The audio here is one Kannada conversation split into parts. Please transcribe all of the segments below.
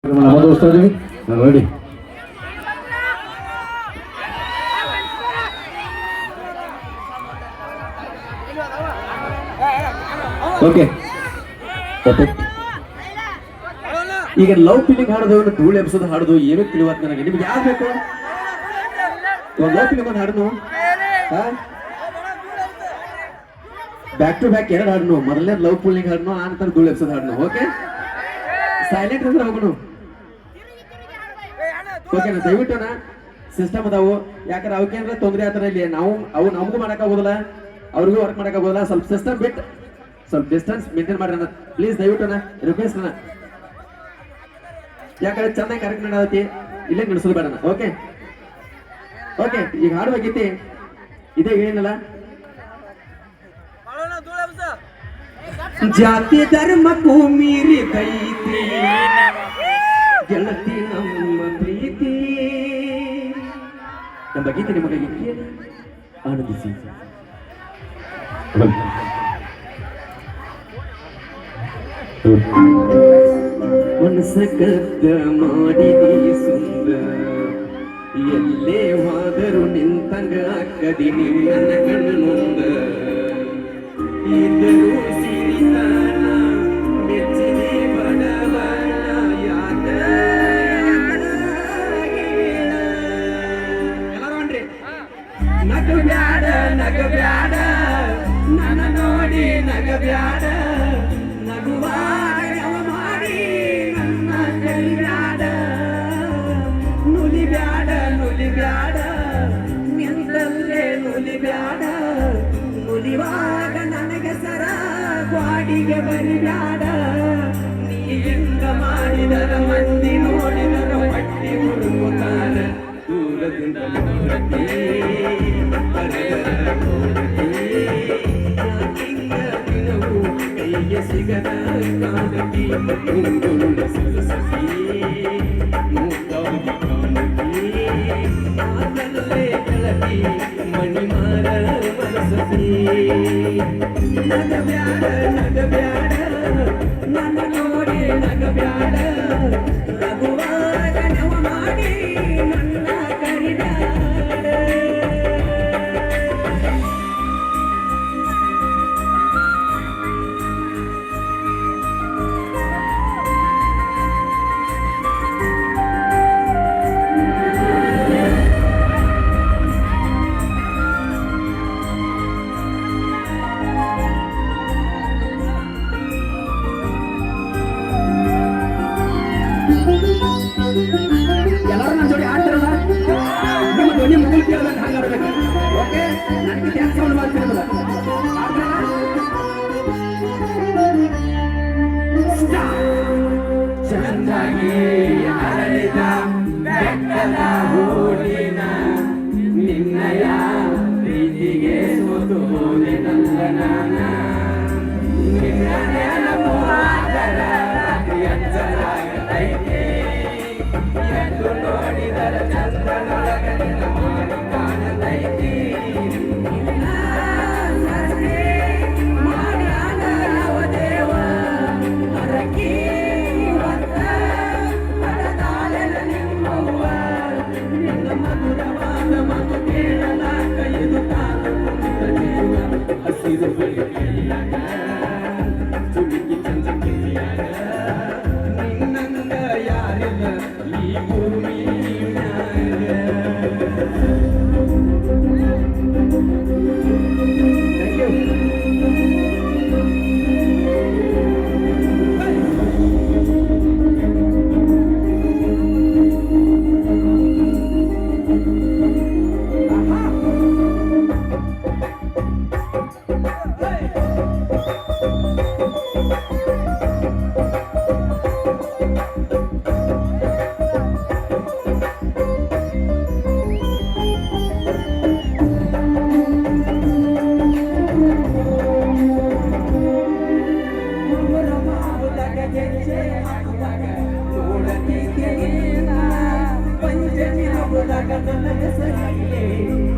ನಮ್ಮ ದೋಸ್ತರಿಗೆ ರೆಡಿ. ಓಕೆ, ಈಗ ಲವ್ ಫೀಲಿಂಗ್ ಹಾಡೋದು ಧೂಳು ಎಬ್ಸೋದು ಹಾಡೋದು ಏನೂ ತಿಳಿವತ್ ನನಗೆ. ನಿಮ್ಗೆ ಯಾರು ಬೇಕು? ಲವ್ ಫೀಲಿಂಗ್ ಒಂದು ಹಾಡನು, ಬ್ಯಾಕ್ ಟು ಬ್ಯಾಕ್ ಎರಡು ಹಾಡನು. ಮೊದಲನೇ ಲವ್ ಫೀಲಿಂಗ್ ಹಾಡನು, ಆ ನಂತರ ಧೂಳು ಎಬ್ಸೋದು ಹಾಡನು. ಓಕೆ, ಸೈಲೆಂಟ್ ಅಂದ್ರೆ ಹೋಗೋಣ. ಓಕೆನಾ? ದಯವಿಟ್ಟು ಸಿಸ್ಟಮ್ ಅದಾವು, ಯಾಕಂದ್ರೆ ಅವಕ್ಕೇನ್ರ ತೊಂದರೆ ಆತರ ಇಲ್ಲಿ ನಾವು ಅವು ನಮಗೂ ಮಾಡಕ್ ಆಗೋದಿಲ್ಲ, ಅವ್ರಿಗೂ ವರ್ಕ್ ಮಾಡಕ್ ಆಗೋದಿಲ್ಲ. ಸ್ವಲ್ಪ ಸಿಸ್ಟಮ್ ಬಿಟ್ಟು ಸ್ವಲ್ಪ ಡಿಸ್ಟೆನ್ಸ್ ಮೇಂಟೈನ್ ಮಾಡ್ರಿ ಅಣ್ಣ ಪ್ಲೀಸ್, ದಯವಿಟ್ಟು ರಿಕ್ವೆಸ್ಟ್ ಅಣ್ಣ. ಯಾಕಂದ್ರೆ ಚೆನ್ನಾಗಿ ಕರೆಕ್ಟ್ ಮಾಡತಿ, ಇಲ್ಲೇ ನಡೆಸೋದು ಬೇಡ. ಓಕೆ ಓಕೆ, ಈಗ ಹಾಡುವ ಗೀತೆ ಇದೇ ಏನಲ್ಲ, ಜಾತಿ ಧರ್ಮಕ್ಕೂ ಮೀರಿದೈತಿ ಗೆಳತಿ ನಮ್ಮ ಪ್ರೀತಿ ಎಂಬ ಗೀತೆ ನಿಮಗೆ ಆನಂದಿಸಿ. ಮನಸ್ಸ ಕದ್ದ ಮಾಡಿದಿ ಸುಂದರ, ಎಲ್ಲೇ ಹೋದರು ನಿಂತಂಗ ಅಕ್ಕದಿನಿ ನನ್ನ ಕಣ್ಣುಂದ. ಇದ್ದರೂ ಸಿರಿತಾನ ಮೆಚ್ಚಿನಿ ಬಡವನ ಯಾಕ ಎಲ್ಲರೂ ನಗಬ್ಯಾಡ ನಗಬ್ಯಾಡ ನನ್ನ ನೋಡಿ ನಗಬ್ಯಾಡ, ನಗುವಾಗ ಮಾಡಿ ನನ್ನ ಕೈಬ್ಯಾಡ, ನುಲಿಬ್ಯಾಡ ನುಲಿಬ್ಯಾಡ ನಿಂತಲ್ಲೇ ನುಲಿಬ್ಯಾಡ, ನುಲಿವಾಗ ನನಗೆ ಸರ ಗ್ವಾಡಿಗೆ ಬರಿಬ್ಯಾಡ. ನೀ ಹಿಂಗ ಮಾಡಿದರ ಮಂದಿ ನೋಡಿದರ ಪಟ್ಟಿ ಹುಡುಕುತ್ತಾರ, ದೂರದಿಂದಲೇ ನೋಡತಿ ಕೈಯ ಸಿಗದ ಕಾಣಕಿ ಮುಂಗುಳ್ಳ ಸರಸತಿ ಮೂಕಾಗಿ ಕಾಣಕಿ ಅದಲ್ಲೇ ಕೆಳಕಿ ಮಣಿಮಾರ ಮನಸತಿ. ನಗಬ್ಯಾಡ ನಗಬ್ಯಾಡ ನನ್ನ ನೋಡಿ ನಗಬ್ಯಾಡ, ನಗುವಾಗ ನವ ಮಾಡಿ ನನ್ನ ಕರಿಬ್ಯಾಡ. ಎಲ್ಲರೂ ನನ್ನ ಜೋಡಿ ಆಡ್ತಾರಲ್ಲ, ನಿಮ್ಮ ಧ್ವನಿ ಮುಗಿಲ್ ಕೇಳ್ಬೇಕು, ಹಂಗ ಆಡ್ಬೇಕು. ಓಕೆ, ನನಗೆ ಡ್ಯಾನ್ಸ್ ಸೌಂಡ್ ಮಾಡ್ತಿರಲ್ಲ, ಚಂದಾಗಿ ಅರಳಿದ ಬೆಟ್ಟದ ಹೂಡಿನ ನಿನ್ನಯ ಪ್ರೀತಿಗೆ ಸೋತು ಹೋದೆನಲ್ಲ ನಾನ. ನಿನ್ನ ನೆನಪು ಆದರ ಅಂಚಲಾಗತೈತೆ, ಎಂದು ನೋಡಿದರ ಚಂದ್ರನೊಳಗಡೆ ಮಾಡಿ ಕಾಣತೈತಿ. ಮಾಡ್ಯಾನ ಯಾವ ದೇವ ಹರಕಿ ಹೊತ್ತ ಹಡದಾಳೆನ ನಿಮ್ಮವ್ವ, ನಿನ್ನ ಮಧುರವಾದ ಮಗು ಕೇಳಲಾಕ ಇದು ತಾನು ಕುಂತ ಜೀವ. ಹಸಿರು ಬೆಳಕಿಯಾಗ ಚುಡುಕಿ ಚಂದ ಕಿರಿಯಾಗ ನಿನ್ನಂಗ ಯಾರಿಲ್ಲ ಈ ಭೂಮಿ ಮ್ಯಾಗ.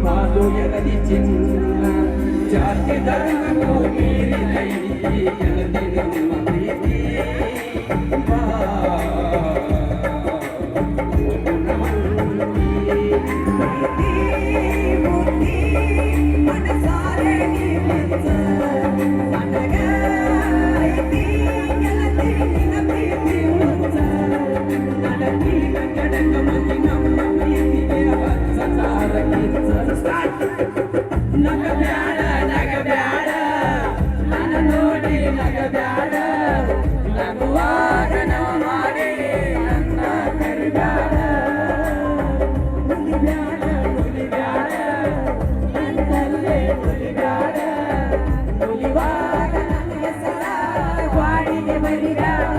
ಹಾದು ಎಗದಿ ಚಿನ್ನ ಜಾತಿ ಧರ್ಮಕ್ಕೂ ಮೀರಿದೈತಿ ಗೆಳತಿ ನಿಮ್ಮ ಪ್ರೀತಿ. ನಗಬ್ಯಾಡ ನಗಬ್ಯಾಡ ನನ್ನ ನೋಡಿ ನಗಬ್ಯಾಡ ನಗುವಾಗ ನವ ಮಾಡಿ ನನ್ನ ಕರಿಬ್ಯಾಡ ಮುಲಿಬ್ಯಾಡ ಮುಲಿಬ್ಯಾಡ ನನ್ನಲ್ಲೇ ಮುಲಿಬ್ಯಾಡ ಮುಲಿವಾಗ ನನ್ನ ಹೆಸರ ವಾಡಿಗೆ ಬರಿಬ್ಯಾಡ